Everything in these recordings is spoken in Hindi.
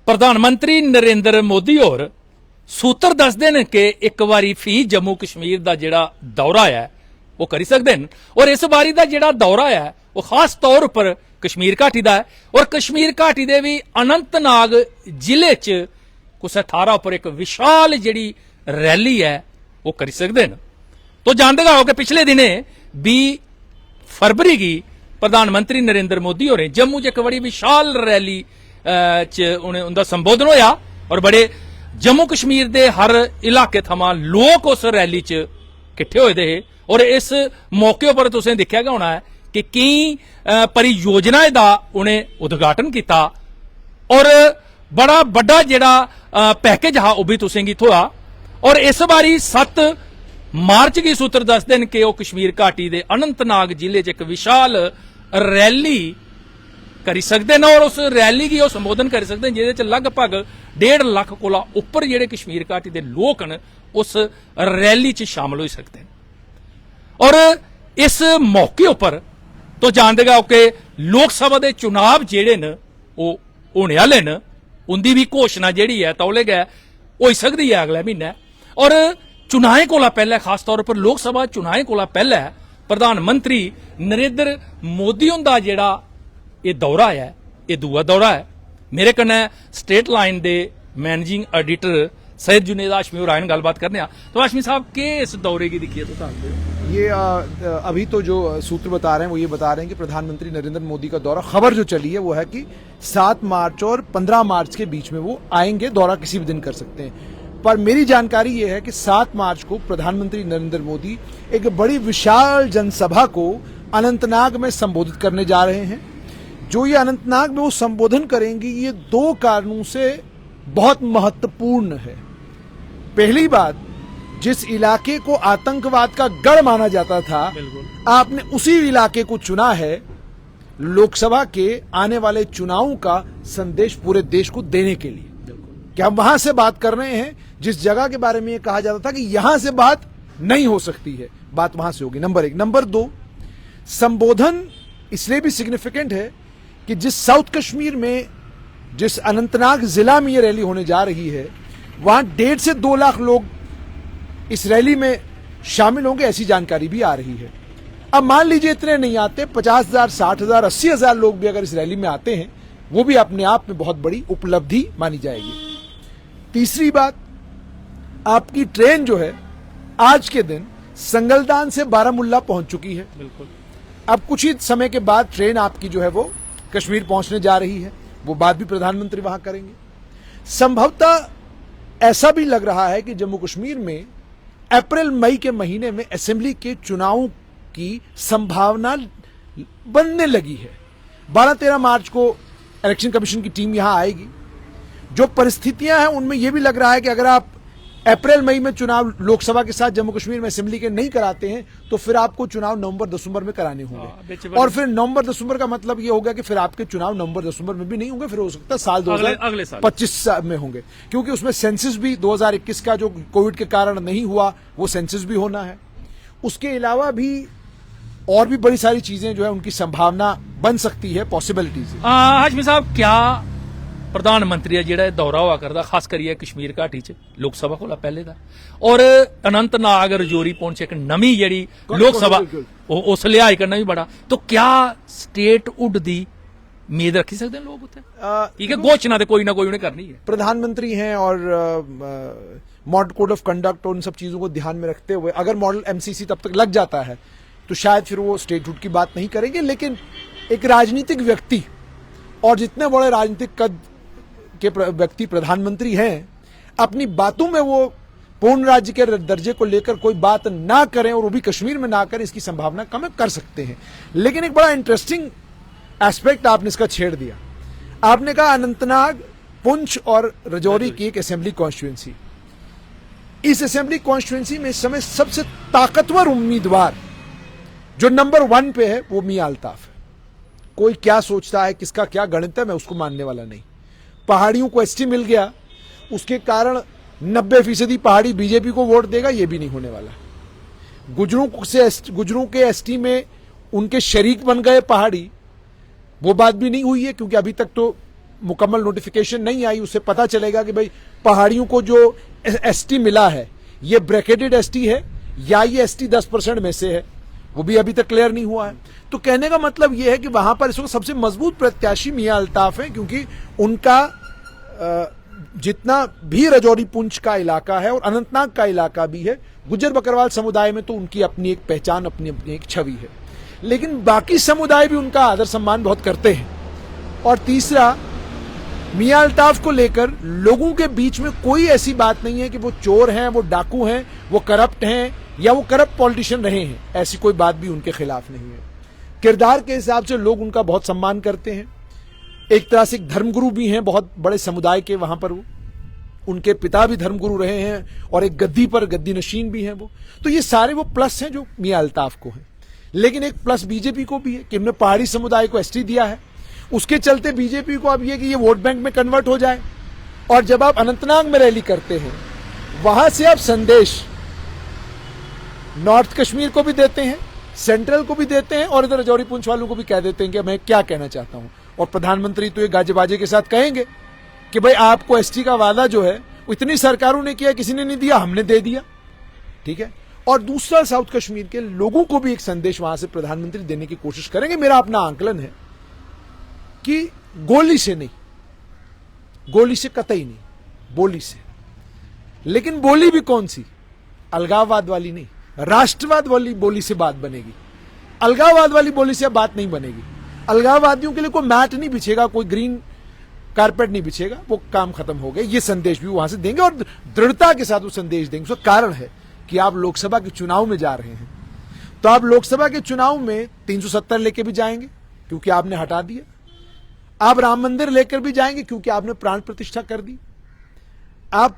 प्रधानमंत्री नरेंद्र मोदी और सूत्र दसदे ने कि एक बारी फी जम्मू कश्मीर का जिहड़ा दौरा है वो करी सकते हैं और इस बारी का जिहड़ा दौरा है वो खास तौर पर कश्मीर घाटी का है और कश्मीर घाटी के भी अनंतनाग जिले च कुछ थारा पर एक विशाल जिहड़ी रैली है वो करी सकते हैं। तो जानते हो कि पिछले दिने 20 फरवरी की प्रधानमंत्री नरेंद्र मोदी होरें जम्मू च एक बड़ी विशाल रैली उनका संबोधन होया और बड़े जम्मू कश्मीर के हर इलाके थमां लोग उस रैली च किट्ठे होए दे और इस मौके पर तुसें देखा गया होना है कि कई परियोजनाएं का उन्हें उद्घाटन किया और बड़ा बड़ा जिहड़ा पैकेज हा वह भी तुसें गी थोआ और इस बारी 7 मार्च की सूत्र दसदे हैं कि वह कश्मीर घाटी के अनंतनाग जिले च एक विशाल रैली करी सकते हैं और उस रैली की संबोधन कर सकते हैं जिहदे लगभग 1.5 लाख कोला उपर जिहड़े कश्मीर घाटी के लोग न उस रैली च शामिल हो सकते हैं। और इस मौके पर तो जानते गो कि लोक सभा के चुनाव जिहड़े न वो होने वाले न उनकी भी घोषणा जिहड़ी है तौले गै हो सकती है अगले महीने और चुनाएं कोला पहले खास तौर पर लोक सभा चुनाएं कोला पहले प्रधानमंत्री नरेंद्र मोदी उनका जिहड़ा ये दौरा है ये दूआ दौरा है। मेरे कन्नै स्टेट लाइन के मैनेजिंग एडिटर सैयद जुनेद हाशमी और आयन गलबात करने तो हाशमी साहब के इस दौरे की दिखिए तो ये अभी तो जो सूत्र बता रहे हैं वो ये बता रहे हैं कि प्रधानमंत्री नरेंद्र मोदी का दौरा खबर जो चली है वो है कि 7 मार्च और 15 मार्च के बीच में वो आएंगे। दौरा किसी भी दिन कर सकते हैं पर मेरी जानकारी ये है कि 7 मार्च को प्रधानमंत्री नरेंद्र मोदी एक बड़ी विशाल जनसभा को अनंतनाग में संबोधित करने जा रहे हैं। जो ये अनंतनाग में वो संबोधन करेंगी ये 2 कारणों से बहुत महत्वपूर्ण है। पहली बात, जिस इलाके को आतंकवाद का गढ़ माना जाता था आपने उसी इलाके को चुना है लोकसभा के आने वाले चुनावों का संदेश पूरे देश को देने के लिए कि हम वहां से बात कर रहे हैं जिस जगह के बारे में ये कहा जाता था कि यहां से बात नहीं हो सकती है, बात वहां से होगी। नंबर 1। नंबर 2, संबोधन इसलिए भी सिग्निफिकेंट है कि जिस साउथ कश्मीर में जिस अनंतनाग जिला में ये रैली होने जा रही है वहां 1.5 से 2 लाख लोग इस रैली में शामिल होंगे, ऐसी जानकारी भी आ रही है। अब मान लीजिए इतने नहीं आते, 50,000, 60,000, 80,000 लोग भी अगर इस रैली में आते हैं वो भी अपने आप में बहुत बड़ी उपलब्धि मानी जाएगी। तीसरी बात, आपकी ट्रेन जो है आज के दिन संगलदान से बारामुल्ला पहुंच चुकी है। बिल्कुल। अब कुछ ही समय के बाद ट्रेन आपकी जो है वो कश्मीर पहुंचने जा रही है, वो बात भी प्रधानमंत्री वहां करेंगे। संभवतः ऐसा भी लग रहा है कि जम्मू कश्मीर में अप्रैल मई के महीने में असेंबली के चुनावों की संभावना बनने लगी है। 12-13 मार्च को इलेक्शन कमीशन की टीम यहां आएगी। जो परिस्थितियां हैं उनमें यह भी लग रहा है कि अगर आप अप्रैल मई में चुनाव लोकसभा के साथ जम्मू कश्मीर में असेंबली के नहीं कराते हैं तो फिर आपको चुनाव नवंबर-दिसंबर में कराने होंगे और फिर नवंबर-दिसंबर का मतलब ये होगा कि फिर आपके चुनाव नवंबर-दिसंबर में भी नहीं होंगे, फिर हो सकता है साल 2025 में होंगे क्योंकि उसमें सेंसस भी 2021 का जो कोविड के कारण नहीं हुआ वो सेंसस भी होना है। उसके अलावा भी और भी बड़ी सारी चीजें जो है उनकी संभावना बन सकती है, पॉसिबिलिटीज। हाशमी साहब क्या प्रधानमंत्री जिहड़ा दौरा हुआ करता खास करिए कश्मीर घाटी च लोकसभा कोला पहले दा और अनंतनाग रजौरी पुंछ एक नवी जिहड़ी लोकसभा उस लिहाज करना भी बड़ा, तो क्या स्टेटहुड दी उम्मीद रखी सकते हैं लोग उत्थे? ठीक है, घोषणा तो कोई ना कोई उन्हें करनी है। प्रधानमंत्री हैं और मॉडल कोड ऑफ कंडक्ट और उन सब चीजों को ध्यान में रखते हुए अगर मॉडल MCC तब तक लग जाता है तो शायद फिर वो स्टेटहुड की बात नहीं करेंगे। लेकिन एक राजनीतिक व्यक्ति और जितने बड़े राजनीतिक कद के व्यक्ति प्रधानमंत्री हैं अपनी बातों में वो पूर्ण राज्य के दर्जे को लेकर कोई बात ना करें और वो भी कश्मीर में ना करें, इसकी संभावना कम है, कर सकते हैं। लेकिन एक बड़ा इंटरेस्टिंग एस्पेक्ट आपने इसका छेड़ दिया। आपने कहा अनंतनाग, पुंछ और रजौरी की एक असेंबली कॉन्स्टिट्यूएंसी। इस असेंबली कॉन्स्टिट्यूएंसी में इस समय सबसे ताकतवर उम्मीदवार जो नंबर 1 पे है वो मियां अल्ताफ है। कोई क्या सोचता है, किसका क्या गणित है, मैं उसको मानने वाला नहीं। पहाड़ियों को एसटी मिल गया, उसके कारण 90% पहाड़ी बीजेपी को वोट देगा, यह भी नहीं होने वाला। गुजरों के एसटी में उनके शरीक बन गए पहाड़ी, वो बात भी नहीं हुई है क्योंकि अभी तक तो मुकम्मल नोटिफिकेशन नहीं आई, उससे पता चलेगा कि भाई पहाड़ियों को जो एसटी मिला है ये ब्रैकेटेड एसटी है या ये एसटी 10% में से है, वो भी अभी तक क्लियर नहीं हुआ है। तो कहने का मतलब ये है कि वहां पर इस वक्त सबसे मजबूत प्रत्याशी मियां अल्ताफ हैं, क्योंकि उनका जितना भी राजौरी पुंछ का इलाका है और अनंतनाग का इलाका भी है, गुज्जर बकरवाल समुदाय में तो उनकी अपनी एक पहचान, अपनी अपनी एक छवि है, लेकिन बाकी समुदाय भी उनका आदर सम्मान बहुत करते हैं। और तीसरा, मियां अल्ताफ को लेकर लोगों के बीच में कोई ऐसी बात नहीं है कि वो चोर हैं, वो डाकू हैं, वो करप्ट हैं या वो करप्ट पॉलिटिशियन रहे हैं, ऐसी कोई बात भी उनके खिलाफ नहीं है। किरदार के हिसाब से लोग उनका बहुत सम्मान करते हैं। एक तरह से एक धर्मगुरु भी हैं बहुत बड़े समुदाय के, वहां पर वो उनके पिता भी धर्मगुरु रहे हैं और एक गद्दी पर गद्दी नशीन भी हैं वो। तो ये सारे वो प्लस हैं जो मियां अल्ताफ को हैं। लेकिन एक प्लस बीजेपी को भी है कि हमने पहाड़ी समुदाय को एसटी दिया है, उसके चलते बीजेपी को अब ये कि ये वोट बैंक में कन्वर्ट हो जाए। और जब आप अनंतनाग में रैली करते हैं, वहां से आप संदेश नॉर्थ कश्मीर को भी देते हैं, सेंट्रल को भी देते हैं और इधर राजौरी पुंछ वालों को भी कह देते हैं कि मैं क्या कहना चाहता हूं। और प्रधानमंत्री तो ये गाजे बाजे के साथ कहेंगे कि भाई आपको एसटी का वादा जो है इतनी सरकारों ने किया, किसी ने नहीं दिया, हमने दे दिया, ठीक है। और दूसरा, साउथ कश्मीर के लोगों को भी एक संदेश वहां से प्रधानमंत्री देने की कोशिश करेंगे। मेरा अपना आंकलन है कि गोली से नहीं, गोली से कतई नहीं, बोली से। लेकिन बोली भी कौन सी? अलगाववाद वाली नहीं, राष्ट्रवाद वाली बोली से बात बनेगी। अलगाववाद वाली बोली से बात नहीं बनेगी। अलगाववादियों के लिए कोई मैट नहीं बिछेगा, कोई ग्रीन कारपेट नहीं बिछेगा, वो काम खत्म हो गया। ये संदेश भी वहां से देंगे और दृढ़ता के साथ वो संदेश देंगे। उसका कारण है कि आप लोकसभा के चुनाव में जा रहे हैं, तो आप लोकसभा के चुनाव में 370 लेके भी जाएंगे क्योंकि आपने हटा दिया। आप राम मंदिर लेकर भी जाएंगे क्योंकि आपने प्राण प्रतिष्ठा कर दी। आप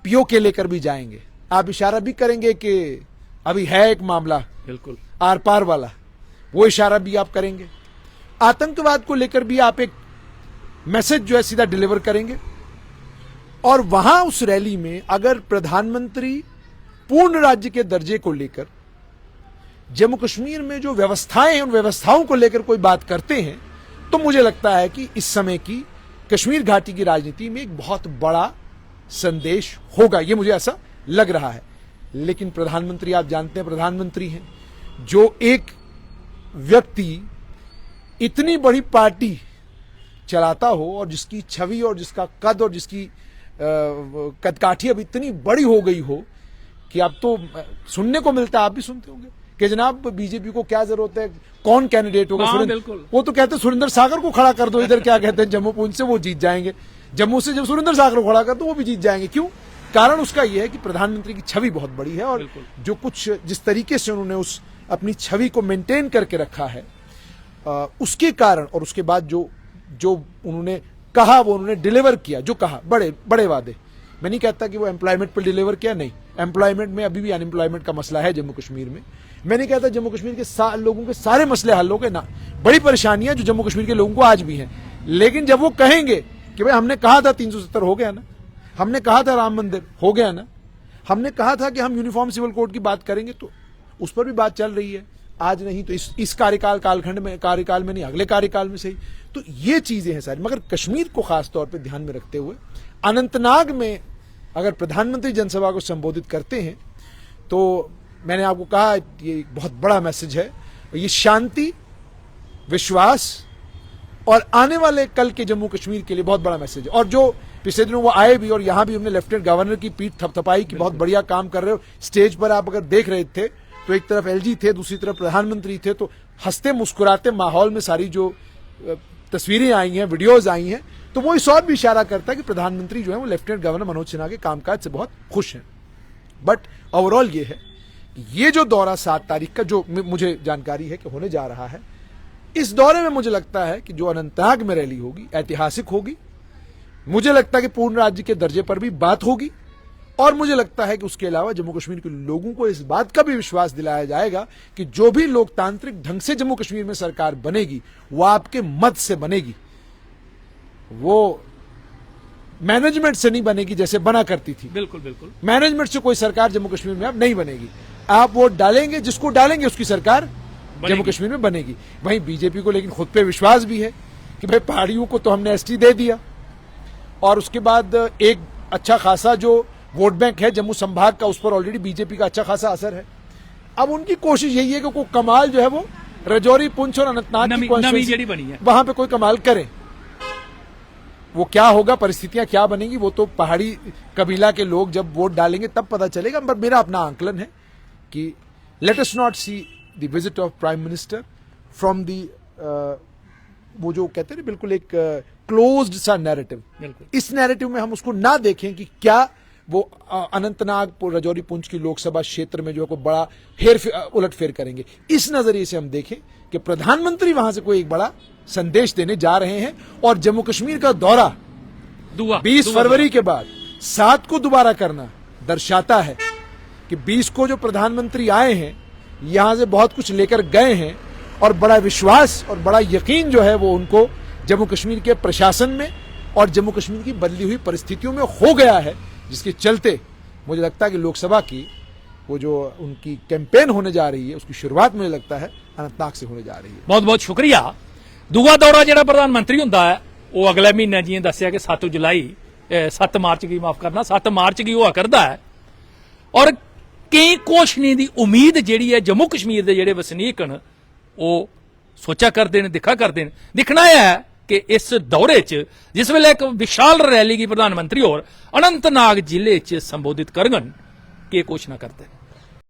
पीओके लेकर भी जाएंगे। आप इशारा भी करेंगे कि अभी है एक मामला बिल्कुल आर पार वाला, वो इशारा भी आप करेंगे। आतंकवाद को लेकर भी आप एक मैसेज जो है सीधा डिलीवर करेंगे। और वहां उस रैली में अगर प्रधानमंत्री पूर्ण राज्य के दर्जे को लेकर, जम्मू कश्मीर में जो व्यवस्थाएं हैं उन व्यवस्थाओं को लेकर कोई बात करते हैं, तो मुझे लगता है कि इस समय की कश्मीर घाटी की राजनीति में एक बहुत बड़ा संदेश होगा। ये मुझे ऐसा लग रहा है। लेकिन प्रधानमंत्री, आप जानते हैं, प्रधानमंत्री हैं जो एक व्यक्ति इतनी बड़ी पार्टी चलाता हो और जिसकी छवि और जिसका कद और जिसकी कदकाठी अब इतनी बड़ी हो गई हो कि अब तो सुनने को मिलता है, आप भी सुनते होंगे कि जनाब बीजेपी को क्या जरूरत है, कौन कैंडिडेट होगा। वो तो कहते हैं सुरेंद्र सागर को खड़ा कर दो, इधर क्या कहते हैं जम्मू पुंछ से वो जीत जाएंगे। जम्मू से जब सुरेंद्र सागर को खड़ा कर दो वो भी जीत जाएंगे। क्यों? कारण उसका यह है कि प्रधानमंत्री की छवि बहुत बड़ी है और जो कुछ जिस तरीके से उन्होंने उस अपनी छवि को मेंटेन करके रखा है, उसके कारण और उसके बाद जो उन्होंने कहा वो उन्होंने डिलीवर किया। जो कहा, बड़े बड़े वादे। मैं नहीं कहता कि वो एम्प्लॉयमेंट पर डिलीवर किया, नहीं, एम्प्लॉयमेंट में अभी भी अनएम्प्लॉयमेंट का मसला है जम्मू कश्मीर में। मैं नहीं कहता जम्मू कश्मीर के लोगों के सारे मसले हल हो गए, ना, बड़ी परेशानियां जो जम्मू कश्मीर के लोगों को आज भी हैं। लेकिन जब वो कहेंगे कि भाई हमने कहा था 370 हो गया ना, हमने कहा था राम मंदिर हो गया ना, हमने कहा था कि हम यूनिफॉर्म सिविल कोड की बात करेंगे, तो उस पर भी बात चल रही है। आज नहीं तो इस कार्यकाल में नहीं, अगले कार्यकाल में सही। तो ये चीजें हैं सारी। मगर कश्मीर को खास तौर पे ध्यान में रखते हुए अनंतनाग में अगर प्रधानमंत्री जनसभा को संबोधित करते हैं तो मैंने आपको कहा ये एक बहुत बड़ा मैसेज है। ये शांति, विश्वास और आने वाले कल के जम्मू कश्मीर के लिए बहुत बड़ा मैसेज है। और जो पिछले दिनों वो आए भी और यहां भी हमने लेफ्टिनेंट गवर्नर की पीठ थपथपाई कि बहुत बढ़िया काम कर रहे हो। स्टेज पर आप अगर देख रहे थे तो एक तरफ एलजी थे, दूसरी तरफ प्रधानमंत्री थे, तो हंसते मुस्कुराते माहौल में सारी जो तस्वीरें आई हैं, वीडियोज आई हैं, तो वो इस और भी इशारा करता है कि प्रधानमंत्री जो है वो लेफ्टिनेंट गवर्नर मनोज सिन्हा के कामकाज से बहुत खुश हैं। बट ओवरऑल ये है, ये जो दौरा 7 तारीख का जो मुझे जानकारी है कि होने जा रहा है, इस दौरे में मुझे लगता है कि जो अनंतनाग में रैली होगी ऐतिहासिक होगी। मुझे लगता है कि पूर्ण राज्य के दर्जे पर भी बात होगी और मुझे लगता है कि उसके अलावा जम्मू कश्मीर के लोगों को इस बात का भी विश्वास दिलाया जाएगा कि जो भी लोकतांत्रिक ढंग से जम्मू कश्मीर में सरकार बनेगी वो आपके मत से बनेगी, वो मैनेजमेंट से नहीं बनेगी जैसे बना करती थी। बिल्कुल बिल्कुल, मैनेजमेंट से कोई सरकार जम्मू कश्मीर में अब नहीं बनेगी। आप वोट डालेंगे, जिसको डालेंगे उसकी सरकार जम्मू कश्मीर में बनेगी। वहीं बीजेपी को लेकिन खुद पे विश्वास भी है कि भाई पहाड़ियों को तो हमने एसटी दे दिया, और उसके बाद एक अच्छा खासा जो वोट बैंक है जम्मू संभाग का, उस पर ऑलरेडी बीजेपी का अच्छा खासा असर है। अब उनकी कोशिश यही है कि कोई कमाल जो है वो राजौरी, पुंछ और अनंतनाग की नवी constituency, जेडी बनी है, वहां पे कोई कमाल करे। वो क्या होगा, परिस्थितियां क्या बनेंगी, वो तो पहाड़ी कबीला के लोग जब वोट डालेंगे तब पता चलेगा। पर मेरा अपना आंकलन है कि let us not see the visit of prime minister from the वो जो कहते हैं बिल्कुल एक क्लोज्ड सा नैरेटिव, इस नैरेटिव में हम उसको ना देखें कि क्या वो अनंतनाग, राजौरी, पुंछ की लोकसभा क्षेत्र में जो है कोई बड़ा उलटफेर करेंगे। इस नजरिए से हम देखें कि प्रधानमंत्री वहां से कोई एक बड़ा संदेश देने जा रहे हैं, और जम्मू कश्मीर का दौरा 20 फरवरी के बाद 7 को दोबारा करना दर्शाता है कि 20 को जो प्रधानमंत्री आए हैं यहां से बहुत कुछ लेकर गए हैं, और बड़ा विश्वास और बड़ा यकीन जो है वो उनको जम्मू कश्मीर के प्रशासन में और जम्मू कश्मीर की बदली हुई परिस्थितियों में हो गया है, जिसके चलते मुझे लगता है कि लोकसभा की वो जो उनकी कैंपेन होने जा रही है उसकी शुरुआत मुझे लगता है अनंतनाग से होने जा रही है। बहुत बहुत शुक्रिया। दूआ दौरा ਜਿਹੜਾ ਪ੍ਰਧਾਨਮੰਤਰੀ ਹੁੰਦਾ ਹੈ ਉਹ ਅਗਲੇ ਮਹੀਨੇ ਜਿਵੇਂ ਦੱਸਿਆ ਕਿ 7 ਮਾਰਚ ਕੀ ਮਾਫ ਕਰਨਾ 7 ਮਾਰਚ ਕੀ ਹੋਆ ਕਰਦਾ ਹੈ, ਔਰ ਕਈ ਕੁਛ ਨਹੀਂ ਦੀ ਉਮੀਦ ਜਿਹੜੀ ਹੈ ਜੰਮੂ ਕਸ਼ਮੀਰ ਦੇ ਜਿਹੜੇ ਵਸਨੀਕ ਹਨ ਉਹ ਸੋਚਿਆ ਕਰਦੇ ਨੇ, ਦਿਖਾ ਕਰਦੇ ਨੇ। ਦਿਖਣਾ ਇਹ ਹੈ ਕਿ ਇਸ ਦੌਰੇ 'ਚ ਜਿਸ ਵੇਲੇ ਇੱਕ ਵਿਸ਼ਾਲ ਰੈਲੀ ਕੀ ਪ੍ਰਧਾਨ ਮੰਤਰੀ ਹੋਰ ਅਨੰਤਨਾਗ ਜ਼ਿਲ੍ਹੇ 'ਚ ਸੰਬੋਧਿਤ ਕਰਨਗੇ ਕਿ ਕੁਛ ਨਾ ਕਰਦੇ